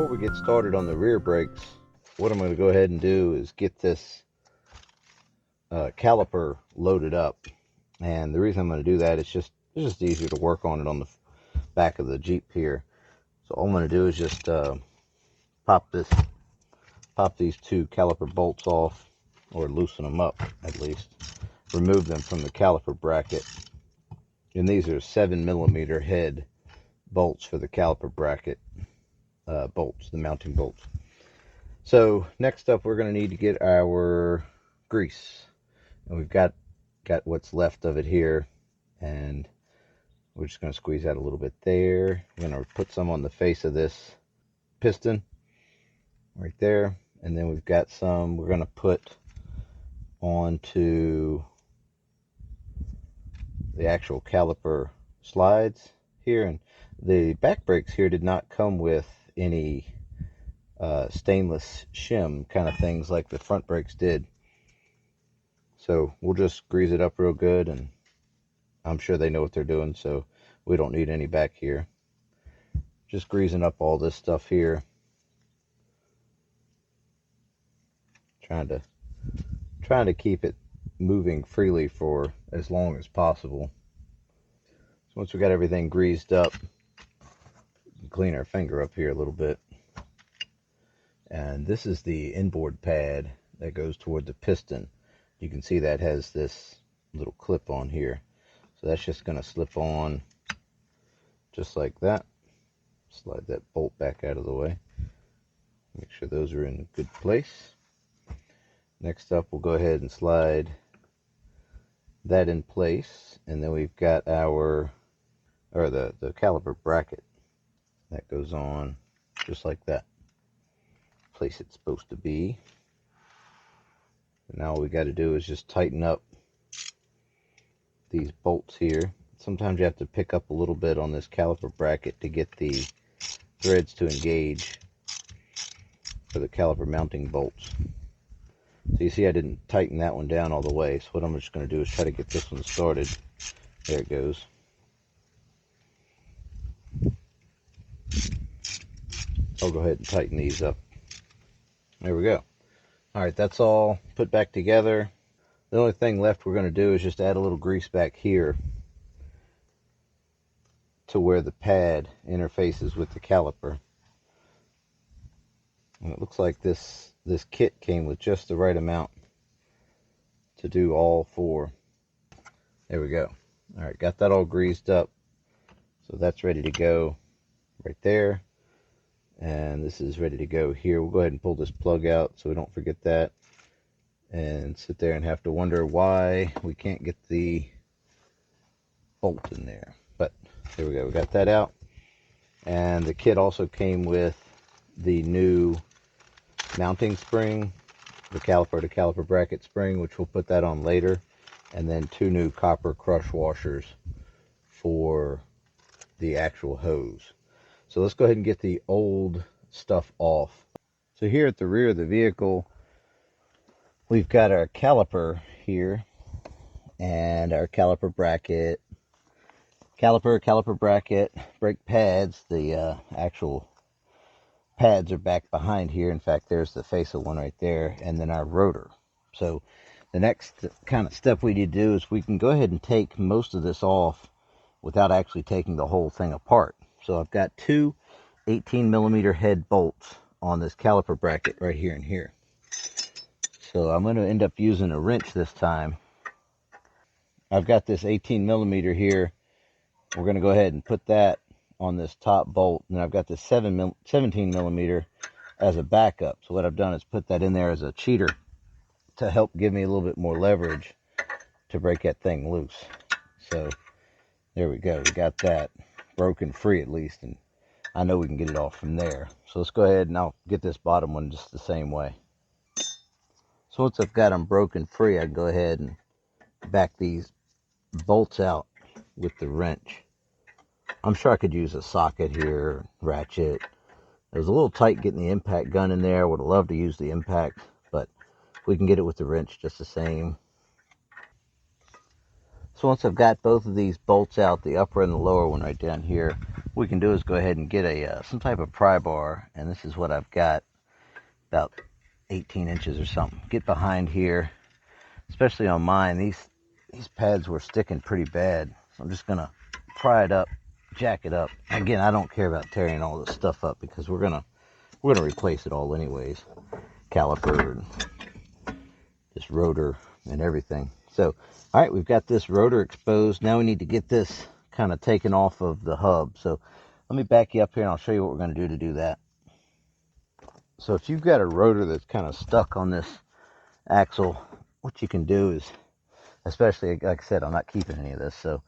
before we get started on the rear brakes, what I'm going to go ahead and do is get this caliper loaded up. And the reason I'm going to do that is it's just easier to work on it on the back of the Jeep here. So all I'm going to do is just pop these two caliper bolts off, or loosen them up at least. Remove them from the caliper bracket. And these are 7mm head bolts for the caliper bracket bolts, the mounting bolts. So next up, we're going to need to get our grease, and we've got what's left of it here, and we're just going to squeeze out a little bit there. We're going to put some on the face of this piston right there, and then we've got some we're going to put onto the actual caliper slides here. And the back brakes here did not come with any stainless shim kind of things like the front brakes did. So we'll just grease it up real good, and I'm sure they know what they're doing, so we don't need any back here. Just greasing up all this stuff here. Trying to keep it moving freely for as long as possible. So once we got everything greased up, clean our finger up here a little bit. And this is the inboard pad that goes toward the piston. You can see that has this little clip on here. So that's just going to slip on just like that. Slide that bolt back out of the way. Make sure those are in a good place. Next up, we'll go ahead and slide that in place. And then we've got the caliper bracket that goes on just like that. Place it's supposed to be. Now all we got to do is just tighten up these bolts here. Sometimes you have to pick up a little bit on this caliper bracket to get the threads to engage for the caliper mounting bolts. So you see I didn't tighten that one down all the way, so what I'm just going to do is try to get this one started. There it goes. I'll go ahead and tighten these up. There we go. Alright, that's all put back together. The only thing left we're going to do is just add a little grease back here to where the pad interfaces with the caliper. And it looks like this kit came with just the right amount to do all four. There we go. Alright, got that all greased up. So that's ready to go right there. And this is ready to go here. We'll go ahead and pull this plug out so we don't forget that. And sit there and have to wonder why we can't get the bolt in there. But there we go, we got that out. And the kit also came with the new mounting spring, the caliper to caliper bracket spring, which we'll put that on later. And then two new copper crush washers for the actual hose. So let's go ahead and get the old stuff off. So here at the rear of the vehicle, we've got our caliper here and our caliper bracket. Caliper bracket, brake pads. The actual pads are back behind here. In fact, there's the face of one right there, and then our rotor. So the next kind of step we need to do is we can go ahead and take most of this off without actually taking the whole thing apart. So I've got two 18mm head bolts on this caliper bracket right here and here. So I'm going to end up using a wrench this time. I've got this 18mm here. We're going to go ahead and put that on this top bolt. And I've got this 17mm as a backup. So what I've done is put that in there as a cheater to help give me a little bit more leverage to break that thing loose. So there we go. We got that broken free at least, and I know we can get it off from there. So let's go ahead and I'll get this bottom one just the same way. So once I've got them broken free, I can go ahead and back these bolts out with the wrench. I'm sure I could use a socket here, ratchet. It was a little tight getting the impact gun in there. Would have loved to use the impact, but we can get it with the wrench just the same. So once I've got both of these bolts out, the upper and the lower one right down here, What we can do is go ahead and get some type of pry bar, and this is what I've got, about 18 inches or something. Get behind here, especially on mine. These pads were sticking pretty bad, so I'm just gonna pry it up, jack it up. Again, I don't care about tearing all this stuff up because we're gonna replace it all anyways. Caliper and this rotor and everything. So, all right, we've got this rotor exposed. Now we need to get this kind of taken off of the hub. So let me back you up here and I'll show you what we're going to do that. So if you've got a rotor that's kind of stuck on this axle, what you can do is, especially like I said, I'm not keeping any of this, so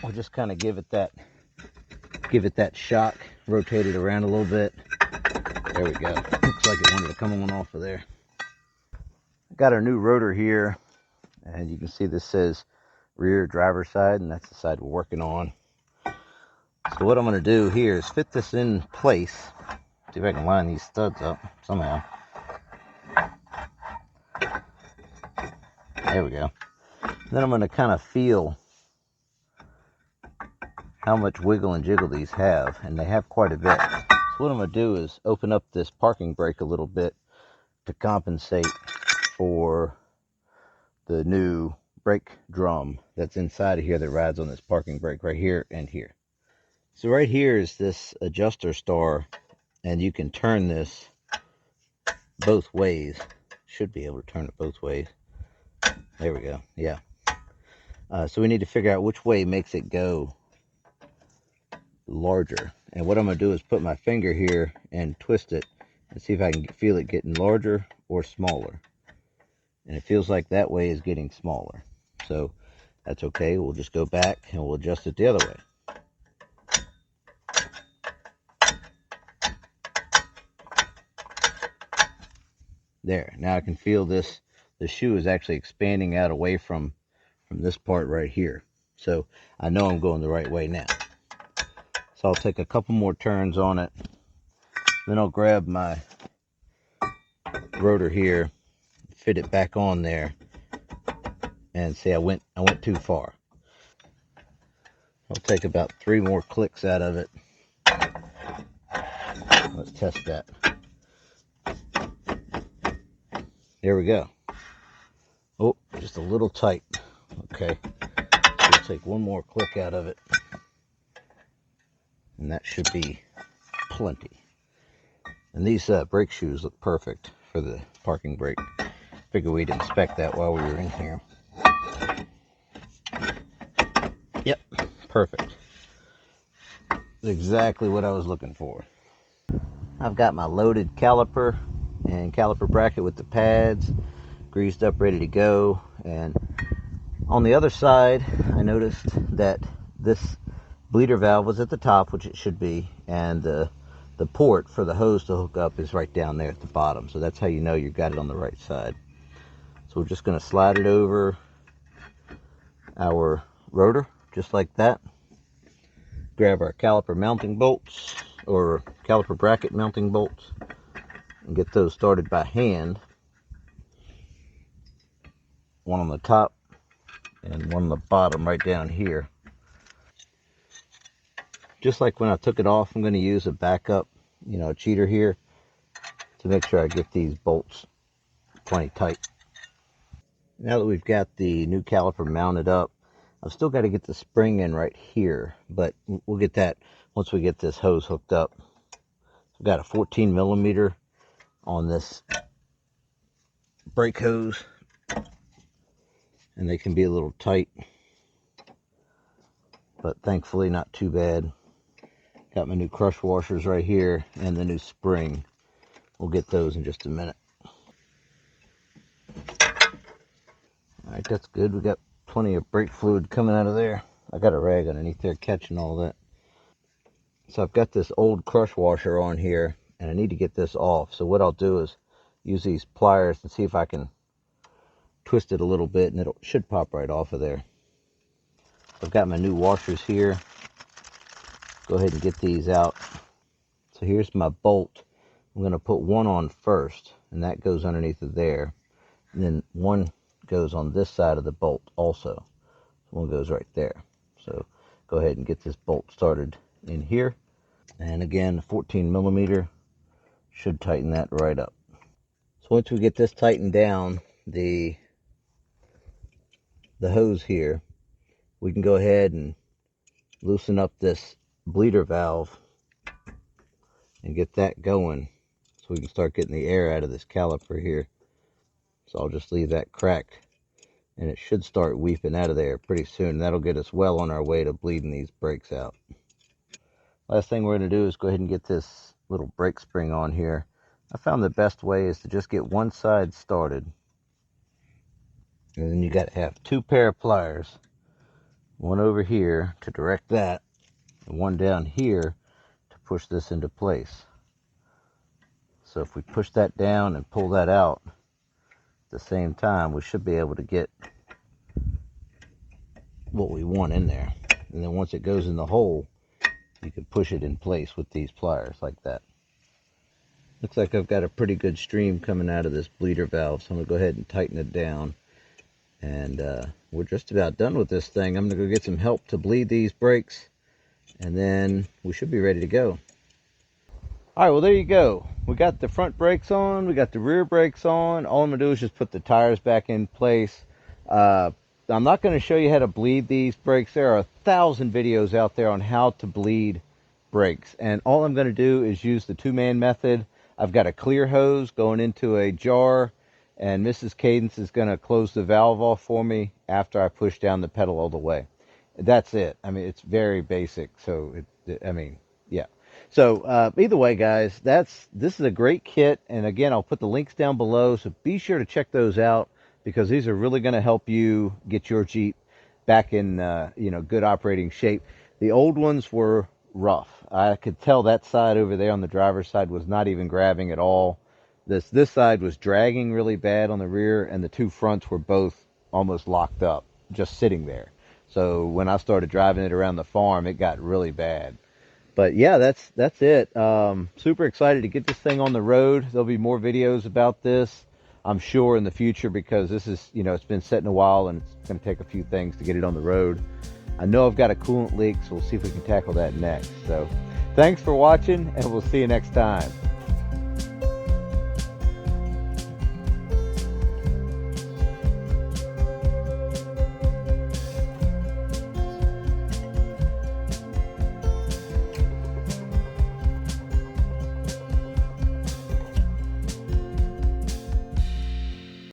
we'll just kind of give it that shock, rotate it around a little bit. There we go. Looks like it wanted to come on off of there. Got our new rotor here, and you can see this says rear driver's side, and that's the side we're working on. So what I'm going to do here is fit this in place. See if I can line these studs up somehow. There we go. Then I'm going to kind of feel how much wiggle and jiggle these have, and they have quite a bit. So what I'm going to do is open up this parking brake a little bit to compensate for the new brake drum that's inside of here that rides on this parking brake right here and here. So right here is this adjuster star, and you can turn this both ways. Should be able to turn it both ways. There we go. Yeah. So we need to figure out which way makes it go larger. And what I'm going to do is put my finger here and twist it and see if I can feel it getting larger or smaller. And it feels like that way is getting smaller. So that's okay. We'll just go back and we'll adjust it the other way. There. Now I can feel this. The shoe is actually expanding out away from this part right here. So I know I'm going the right way now. So I'll take a couple more turns on it. Then I'll grab my rotor here, fit it back on there, and see I went too far. I'll take about 3 more clicks out of it. Let's test that. There we go. Oh, just a little tight. Okay. So we'll take 1 more click out of it. And that should be plenty. And these brake shoes look perfect for the parking brake. Figure we'd inspect that while we were in here. Yep, perfect. That's exactly what I was looking for. I've got my loaded caliper and caliper bracket with the pads greased up, ready to go. And on the other side, I noticed that this bleeder valve was at the top, which it should be, and the port for the hose to hook up is right down there at the bottom. So that's how you know you've got it on the right side. So we're just going to slide it over our rotor, just like that. Grab our caliper mounting bolts, or caliper bracket mounting bolts, and get those started by hand. One on the top and one on the bottom right down here. Just like when I took it off, I'm going to use a backup, cheater here to make sure I get these bolts plenty tight. Now that we've got the new caliper mounted up, I've still got to get the spring in right here, but we'll get that once we get this hose hooked up. I've got a 14 millimeter on this brake hose, and they can be a little tight, but thankfully not too bad. Got my new crush washers right here and the new spring. We'll get those in just a minute. Alright, that's good. We got plenty of brake fluid coming out of there. I got a rag underneath there catching all that. So I've got this old crush washer on here, and I need to get this off. So what I'll do is use these pliers and see if I can twist it a little bit, and it should pop right off of there. I've got my new washers here. Go ahead and get these out. So here's my bolt. I'm going to put one on first, and that goes underneath of there. And then one goes on this side of the bolt also. One goes right there. So go ahead and get this bolt started in here. And again, 14 millimeter should tighten that right up. So once we get this tightened down, the hose here, we can go ahead and loosen up this bleeder valve and get that going so we can start getting the air out of this caliper here. So I'll just leave that cracked, and it should start weeping out of there pretty soon. That'll get us well on our way to bleeding these brakes out. Last thing we're going to do is go ahead and get this little brake spring on here. I found the best way is to just get one side started, and then you got to have two pair of pliers, one over here to direct that, and one down here to push this into place. So if we push that down and pull that out at the same time, we should be able to get what we want in there. And then once it goes in the hole, you can push it in place with these pliers like that. Looks like I've got a pretty good stream coming out of this bleeder valve, so I'm going to go ahead and tighten it down. And we're just about done with this thing. I'm going to go get some help to bleed these brakes, and then we should be ready to go. All right, well, there you go. We got the front brakes on, we got the rear brakes on. All I'm going to do is just put the tires back in place. I'm not going to show you how to bleed these brakes. There are 1,000 videos out there on how to bleed brakes, and all I'm going to do is use the two-man method. I've got a clear hose going into a jar, and Mrs. Cadence is going to close the valve off for me after I push down the pedal all the way. That's it. I mean, it's very basic. So, yeah. So either way, guys, this is a great kit. And again, I'll put the links down below. So be sure to check those out, because these are really going to help you get your Jeep back in, good operating shape. The old ones were rough. I could tell that side over there on the driver's side was not even grabbing at all. This side was dragging really bad on the rear, and the two fronts were both almost locked up, just sitting there. So when I started driving it around the farm, it got really bad. But yeah, that's it. Super excited to get this thing on the road. There'll be more videos about this, I'm sure, in the future, because this is, it's been sitting a while, and it's going to take a few things to get it on the road. I know I've got a coolant leak, so we'll see if we can tackle that next. So thanks for watching, and we'll see you next time.